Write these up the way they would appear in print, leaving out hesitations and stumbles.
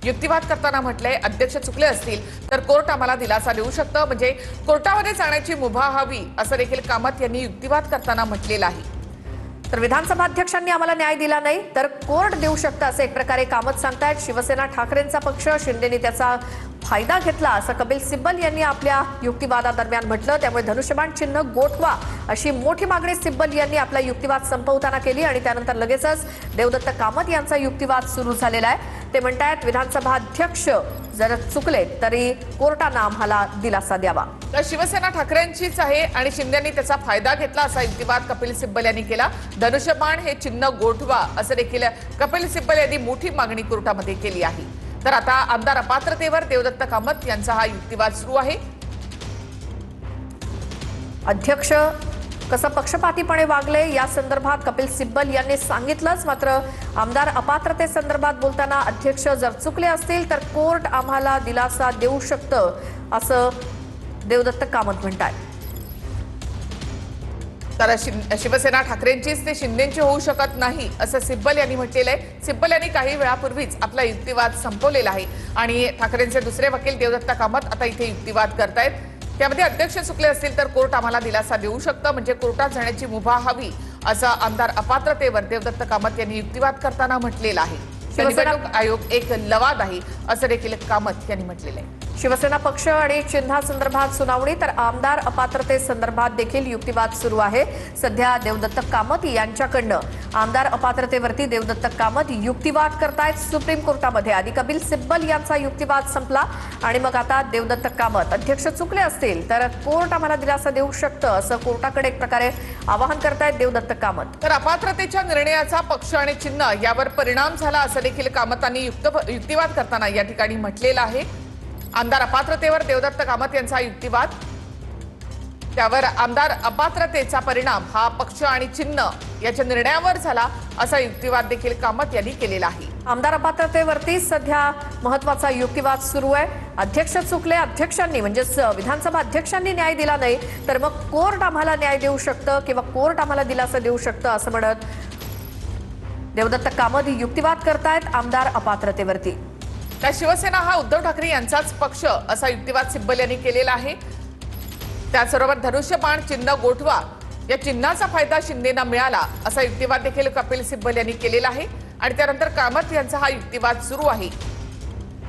युक्तिवाद करताना म्हटलंय अध्यक्ष चुकले असतील तर कोर्ट आम्हाला दिलासा देऊ शकतं, म्हणजे कोर्टामध्ये जाण्याची मुभा हवी असं देखील कामत यांनी युक्तिवाद करताना म्हटलेलं आहे। तर विधानसभा अध्यक्षांनी आम्हाला न्याय दिला नाही तर कोर्ट देऊ शकतं असं एक प्रकारे कामत सांगतायत। शिवसेना ठाकरेंचा पक्ष शिंदेने त्याचा फायदा घेतला असं कपिल सिब्बल यांनी आपल्या युक्तिवादादरम्यान म्हटलं। त्यामुळे धनुष्यबाण चिन्ह गोठवा अशी मोठी मागणी सिब्बल यांनी आपला युक्तिवाद संपवताना केली आणि त्यानंतर लगेचच देवदत्त कामत यांचा युक्तिवाद सुरू झालेला आहे। ते म्हणतात विधानसभा अध्यक्ष जर चुकले तरी कोर्टाने आम्हाला दिलासा द्यावा। तर शिवसेना ठाकरेंचीच आहे आणि शिंदेनी त्याचा फायदा घेतला असा युक्तिवाद कपिल सिब्बल यांनी केला। धनुष्यबाण हे चिन्ह गोठवा असं देखील कपिल सिब्बल यांनी मोठी मागणी कोर्टामध्ये केली आहे। तर आता आमदार अपात्रतेवर देवदत्त कामत यांचा हा युक्तिवाद सुरू आहे। अध्यक्ष कसं पक्षपातीपणे वागले या संदर्भात कपिल सिब्बल यांनी सांगितलंच, मात्र आमदार अपात्रते संदर्भात बोलताना अध्यक्ष जर चुकले असतील तर कोर्ट आम्हाला दिलासा देऊ शकतं असं देवदत्त कामत म्हणतात। तर शिवसेना ठाकरेंचीच ते शिंदेची होऊ शकत नाही असं सिब्बल यांनी म्हटलेलं आहे। सिब्बल यांनी काही वेळापूर्वीच आपला युक्तिवाद संपवलेला आहे आणि ठाकरेंचे दुसरे वकील देवदत्त कामत आता इथे युक्तिवाद करतायत। त्यामध्ये अध्यक्ष चुकले असतील तर कोर्ट आम्हाला दिलासा देऊ शकतं, म्हणजे कोर्टात जाण्याची मुभा हवी असं आमदार अपात्रतेवर देवदत्त कामत यांनी युक्तिवाद करताना म्हटलेलं आहे। निवडणूक आयोग एक लवाद आहे असं देखील कामत यांनी म्हटलेलं आहे। शिवसेना पक्ष आणि चिन्हासंदर्भात सुनावणी तर आमदार अपात्रते संदर्भात देखील युक्तिवाद सुरू आहे। सध्या देवदत्त कामत यांच्याकडनं आमदार अपात्रतेवरती देवदत्त कामत युक्तिवाद करतायत सुप्रीम कोर्टामध्ये। आधी कपिल सिब्बल यांचा युक्तिवाद संपला आणि मग आता देवदत्त कामत अध्यक्ष चुकले असतील तर कोर्ट आम्हाला दिलासा देऊ शकतं असं कोर्टाकडे एक प्रकारे आवाहन करतायत देवदत्त कामत। तर अपात्रतेच्या निर्णयाचा पक्ष आणि चिन्ह यावर परिणाम झाला असं देखील कामतांनी युक्तिवाद करताना या ठिकाणी म्हटलेलं आहे। आमदार अपात्रतेवर देवदत्त कामत यांचा युक्तिवाद, त्यावर आमदार अपात्रतेचा परिणाम हा पक्ष आणि चिन्ह याच्या निर्णयावर झाला असा युक्तिवाद देखील कामत यांनी केलेला आहे। आमदार अपात्रतेवरती सध्या महत्वाचा युक्तिवाद सुरू आहे। अध्यक्ष चुकले, अध्यक्षांनी म्हणजे विधानसभा अध्यक्षांनी न्याय दिला नाही तर मग कोर्ट आम्हाला न्याय देऊ शकतं किंवा कोर्ट आम्हाला दिलासा देऊ शकतं असं म्हणत देवदत्त कामत युक्तिवाद करतायत आमदार अपात्रतेवरती। त्या शिवसेना हा उद्धव ठाकरे यांचाच पक्ष असा युक्तिवाद सिब्बल यांनी केलेला आहे। त्याचबरोबर धनुष्यबाण चिन्ह गोठवा या चिन्हाचा फायदा शिंदेना मिळाला असा युक्तिवाद देखील कपिल सिब्बल यांनी केलेला आहे आणि त्यानंतर कामत यांचा हा युक्तिवाद सुरू आहे।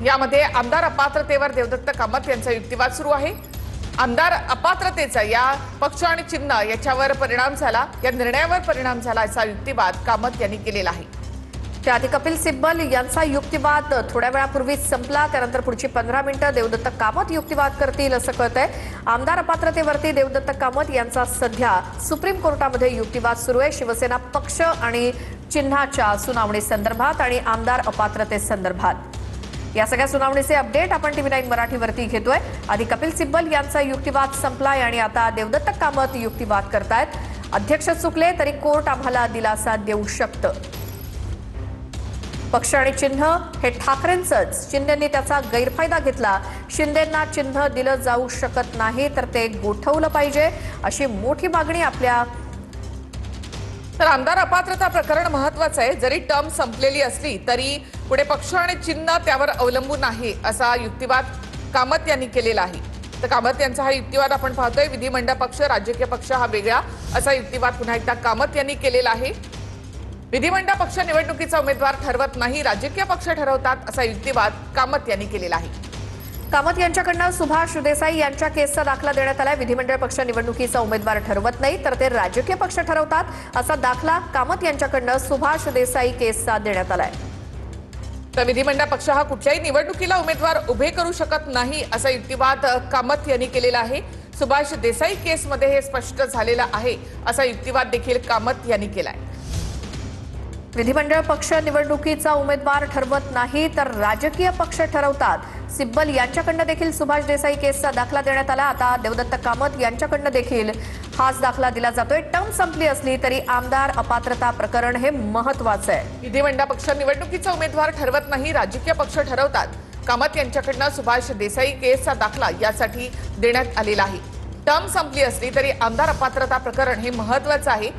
यामध्ये आमदार अपात्रतेवर देवदत्त कामत यांचा युक्तिवाद सुरू आहे। आमदार अपात्रतेचा या पक्ष आणि चिन्ह याच्यावर परिणाम झाला, या निर्णयावर परिणाम झाला असा युक्तिवाद कामत यांनी केलेला आहे। त्याआधी कपिल सिब्बल यांचा युक्तिवाद थोड्या वेळापूर्वीच संपला, त्यानंतर पुढची 15 मिनिटं देवदत्त कामत युक्तिवाद करतील असं कळतंय। आमदार अपात्रतेवरती देवदत्त कामत यांचा सध्या सुप्रीम कोर्टामध्ये युक्तिवाद सुरू आहे शिवसेना पक्ष आणि चिन्हाच्या सुनावणी संदर्भात आणि आमदार अपात्रते संदर्भात। या सगळ्या सुनावणीचे अपडेट आपण TV9 मराठीवरती घेतोय। आधी कपिल सिब्बल यांचा युक्तिवाद संपलाय आणि आता देवदत्त कामत युक्तिवाद करतायत। अध्यक्ष चुकले तरी कोर्ट आम्हाला दिलासा देऊ शकतं। पक्ष आणि चिन्ह हे ठाकरेंचंच, शिंदेंनी त्याचा गैरफायदा घेतला। शिंदेंना चिन्ह दिलं जाऊ शकत नाही तर ते गोठवलं पाहिजे अशी मोठी मागणी आपल्या। तर आमदार अपात्रता प्रकरण महत्वाचं आहे, जरी टर्म संपलेली असली तरी पुढे पक्ष आणि चिन्ह त्यावर अवलंबून आहे असा युक्तिवाद कामत यांनी केलेला आहे। तर कामत यांचा हा युक्तिवाद आपण पाहतोय, विधिमंडळ पक्ष राजकीय पक्ष हा वेगळा असा युक्तिवाद पुन्हा एकदा कामत यांनी केलेला आहे। विधिमंडळ पक्ष निवडणुकीचा उमेदवार ठरवत नाही, राजकीय पक्ष ठरवतात असा युक्तिवाद कामत यांनी केलेला आहे। कामत यांच्याकडनं सुभाष देसाई यांच्या केसचा दाखला देण्यात आलाय। विधिमंडळ पक्ष निवडणुकीचा उमेदवार ठरवत नाही तर ते राजकीय पक्ष ठरवतात असा दाखला कामत यांच्याकडनं सुभाष देसाई केसचा देण्यात आलाय। तर विधिमंडळ पक्ष हा कुठल्याही निवडणुकीला उमेदवार उभे करू शकत नाही असा युक्तिवाद कामत यांनी केलेला आहे। सुभाष देसाई केसमध्ये हे स्पष्ट झालेलं आहे असा युक्तिवाद देखील कामत यांनी केलाय। विधिमंडळ पक्ष निवडणुकीचा उमेदवार ठरवत नाही तर राजकीय पक्ष ठरवतात। सिब्बल यांच्याकडनं देखील सुभाष देसाई केसचा दाखला देण्यात आला। आता देवदत्त कामत यांच्याकडनं देखील हाच दाखला दिला जातोय। टर्म संपली असली तरी आमदार अपात्रता प्रकरण हे महत्वाचं आहे। विधिमंडळ पक्ष निवडणुकीचा उमेदवार ठरवत नाही, राजकीय पक्ष ठरवतात। कामत यांच्याकडनं सुभाष देसाई केसचा दाखला यासाठी देण्यात आलेला आहे। टर्म संपली असली तरी आमदार अपात्रता प्रकरण हे महत्वाचं आहे।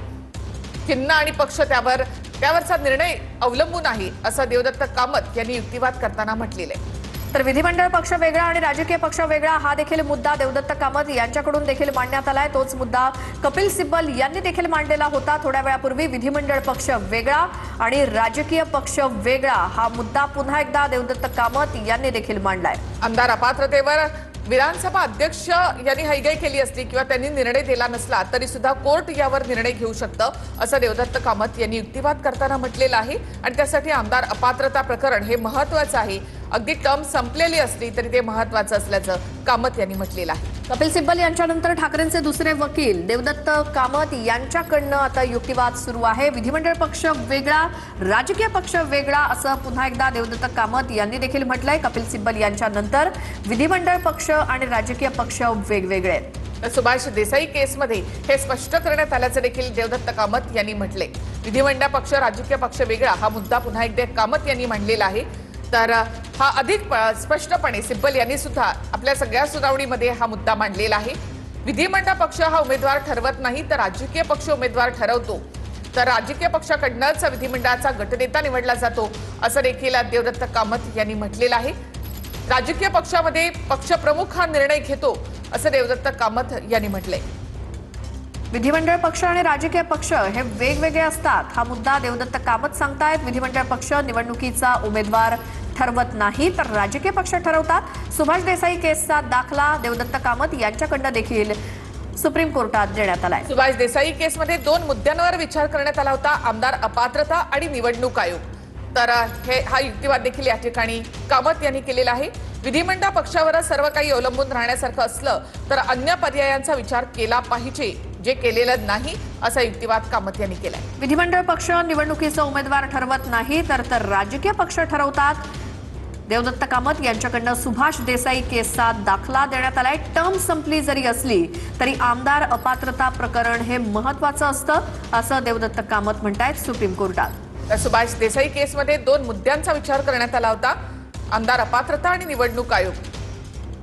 चिन्ह आणि पक्ष त्यावर त्यावरचा निर्णय अवलंबून आहे असं देवदत्त कामत यांनी युक्तिवाद करताना म्हटलेलं आहे. तर विधिमंडळ पक्ष वेगळा आणि राजकीय पक्ष वेगळा हा देखील मुद्दा देवदत्त कामत यांच्याकडून देखील मांडण्यात आलाय. तोच मुद्दा कपिल सिब्बल यांनी देखील मांडलेला होता. थोड्या वेळापूर्वी विधिमंडळ पक्ष वेगळा आणि राजकीय पक्ष वेगळा हा मुद्दा पुन्हा एकदा देवदत्त कामत यांनी देखील मांडलाय. आमदार अपात्रतेवर विधानसभा अध्यक्ष यांनी हयगय केली असली किंवा त्यांनी निर्णय दिला नसला तरी सुद्धा कोर्ट यावर निर्णय घेऊ शकतं असं देवदत्त कामत यांनी युक्तिवाद करताना म्हटलेलं आहे. आणि त्यासाठी आमदार अपात्रता प्रकरण हे महत्त्वाचं आहे. अगदी टर्म संपलेली असली तरी ते महत्त्वाचं असल्याचं कामत यांनी म्हटलेलं आहे. कपिल सिब्बल यांच्यानंतर ठाकरेंचे दुसरे वकील देवदत्त कामत यांच्याकडनं आता युक्तिवाद सुरू आहे. विधिमंडळ पक्ष वेगळा राजकीय पक्ष वेगळा असं पुन्हा एकदा देवदत्त कामत यांनी देखील म्हटलंय. कपिल सिब्बल यांच्यानंतर विधिमंडळ पक्ष आणि राजकीय पक्ष वेगवेगळे आहेत. तर सुभाष देसाई केसमध्ये हे स्पष्ट करण्यात आल्याचं देखील देवदत्त कामत यांनी म्हटले. विधिमंडळ पक्ष राजकीय पक्ष वेगळा हा मुद्दा पुन्हा एकदा कामत यांनी मांडलेला आहे. तर हा अधिक स्पष्टपणे सिब्बल यांनी सुद्धा आपल्या सगळ्या सुनावणीमध्ये हा मुद्दा मांडलेला आहे. विधिमंडळ पक्ष हा उमेदवार ठरवत नाही तर राजकीय पक्ष उमेदवार ठरवतो. तर राजकीय पक्षाकडनंच विधिमंडळाचा गटनेता निवडला जातो असं देखील देवदत्त कामत यांनी म्हटलेलं आहे. राजकीय पक्षामध्ये पक्षप्रमुख हा निर्णय घेतो असं देवदत्त कामत यांनी म्हटलंय. विधिमंडळ पक्ष आणि राजकीय पक्ष हे वेगवेगळे असतात हा मुद्दा देवदत्त कामत सांगतायत. विधिमंडळ पक्ष निवडणुकीचा उमेदवार ठरवत नाही तर राजकीय पक्ष ठरवतात. सुभाष देसाई केसचा दाखला देवदत्त कामत यांच्याकडनं देखील सुप्रीम कोर्टात देण्यात आलाय. सुभाष देसाई केसमध्ये 2 मुद्द्यांवर विचार करण्यात आला होता. आमदार अपात्रता आणि निवडणूक आयोग. तर हा युक्तिवाद देखील या ठिकाणी कामत यांनी केलेला आहे. विधिमंडळ पक्षावर सर्व काही अवलंबून राहण्यासारखं असलं तर अन्य पर्यायांचा विचार केला पाहिजे जे केलेलं नाही असा युक्तिवाद कामत यांनी केलाय. विधिमंडळ पक्ष निवडणुकीचा उमेदवार ठरवत नाही तर राजकीय पक्ष ठरवतात. देवदत्त कामत यांच्याकडनं सुभाष देसाई केसचा दाखला देण्यात आलाय. टर्म संपली जरी असली तरी आमदार अपात्रता प्रकरण हे महत्त्वाचं असतं असं देवदत्त कामत म्हणतायत सुप्रीम कोर्टात. सुभाष देसाई केसमध्ये 2 मुद्द्यांचा विचार करण्यात आला होता. आमदार अपात्रता आणि निवडणूक आयोग.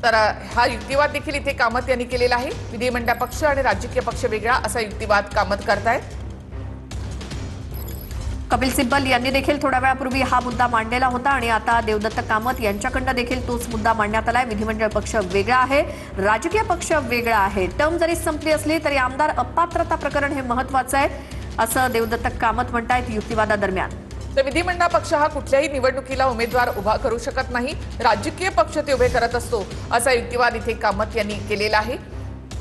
तर हा युक्तिवाद देखील इथे कामत यांनी केलेला आहे. विधिमंडळ पक्ष आणि राजकीय पक्ष वेगळा असा युक्तिवाद कामत करतायत. कपिल सिब्बल यांनी देखील थोड्या वेळापूर्वी हा मुद्दा मांडलेला होता आणि आता देवदत्त कामत यांच्याकडनं देखील तोच मुद्दा मांडण्यात आलाय. विधिमंडळ पक्ष वेगळा आहे राजकीय पक्ष वेगळा आहे. टर्म जरी संपली असली तरी आमदार अपात्रता प्रकरण हे महत्त्वाचं आहे असं देवदत्त कामत म्हणतायत युक्तिवादादरम्यान. तर विधिमंडळ पक्ष हा कुठल्याही निवडणुकीला उमेदवार उभा करू शकत नाही. राजकीय पक्ष ते उभे करत असतो असा युक्तिवाद इथे कामत यांनी केलेला आहे.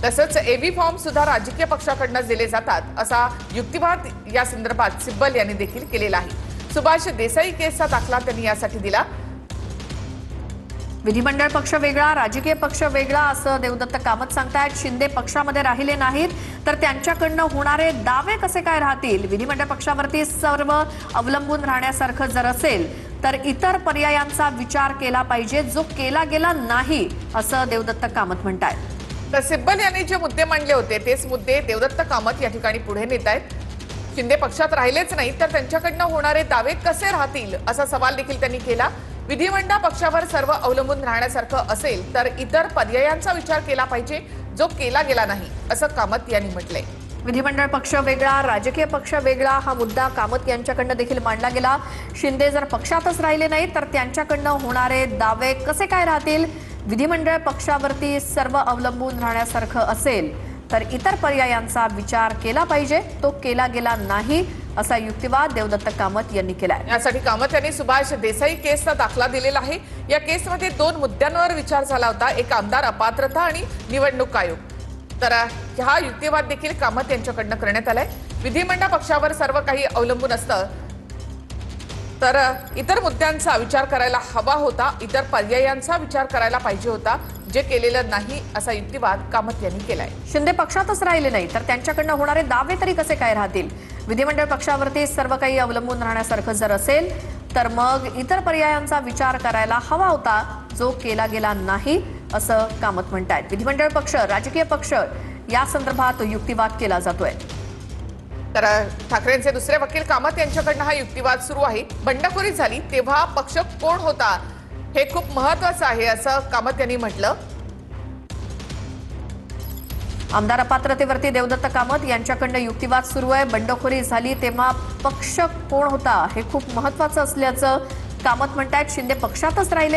तसंच एव्ही फॉर्म सुद्धा राजकीय पक्षाकडनं दिले जातात असा युक्तिवाद या संदर्भात सिब्बल यांनी देखील केलेला आहे. सुभाष देसाई केसचा दाखला त्यांनी यासाठी दिला. विधिमंडळ पक्ष वेगळा राजकीय पक्ष वेगळा असं देवदत्त कामत सांगतायत. शिंदे पक्षामध्ये राहिले नाहीत तर त्यांच्याकडनं होणारे दावे कसे काय राहतील. विधिमंडळ पक्षावरती सर्व अवलंबून राहण्यासारखं जर असेल तर इतर पर्यायांचा विचार केला पाहिजे जो केला गेला नाही असं देवदत्त कामत म्हणतायत. तर सिब्बल यांनी जे मुद्दे मांडले होते तेच मुद्दे देवदत्त कामत या ठिकाणी पुढे नेत आहेत. शिंदे पक्षात राहिलेच नाही तर त्यांच्याकडनं होणारे दावे कसे राहतील असा सवाल देखील त्यांनी केला. विधिमंडळ पक्षावर सर्व अवलंबून राहण्यासारखं असेल तर इतर पर्यायांचा विचार केला पाहिजे जो केला गेला नाही असं कामत यांनी म्हटलंय. विधिमंडळ पक्ष वेगळा राजकीय पक्ष वेगळा हा मुद्दा कामत यांच्याकडनं देखील मांडला गेला. शिंदे जर पक्षातच राहिले नाही तर त्यांच्याकडनं होणारे दावे कसे काय राहतील. विधिमंडळ पक्षावरती सर्व अवलंबून राहण्यासारखं असेल तर इतर पर्यायांचा विचार केला पाहिजे तो केला गेला नाही असा युक्तिवाद देवदत्त कामत यांनी केलाय. यासाठी कामत यांनी सुभाष देसाई केसचा दाखला दिलेला आहे. या केसमध्ये 2 मुद्द्यांवर विचार झाला होता. एक आमदार अपात्रता आणि निवडणूक आयोग. तर हा युक्तिवाद देखील कामत यांच्याकडनं करण्यात आलाय. विधिमंडळ पक्षावर सर्व काही अवलंबून असतं तर इतर मुद्द्यांचा विचार करायला हवा होता. इतर पर्यायांचा विचार करायला पाहिजे होता जे केलेलं नाही असा युक्तिवाद कामत यांनी केलाय. शिंदे पक्षातच राहिले नाही तर त्यांच्याकडनं होणारे दावे तरी कसे काय राहतील. विधिमंडळ पक्षावरती सर्व काही अवलंबून राहण्यासारखं जर असेल तर मग इतर पर्यायांचा विचार करायला हवा होता जो केला गेला नाही असं कामत म्हणतायत. विधिमंडळ पक्ष राजकीय पक्ष या संदर्भात युक्तिवाद केला जातोय. तर ठाकरेंचे दुसरे वकील कामत यांच्याकडनं हा युक्तिवाद सुरू आहे. बंडखोरी झाली तेव्हा पक्ष कोण होता हे खूप महत्त्वाचं आहे असं कामत यांनी म्हटलं. आमदार अपात्रतेवरती देवदत्त कामत यांच्याकडनं युक्तिवाद सुरू आहे. बंडखोरी झाली तेव्हा पक्ष कोण होता हे खूप महत्वाचं असल्याचं कामत म्हणतायत. शिंदे पक्षातच राहिले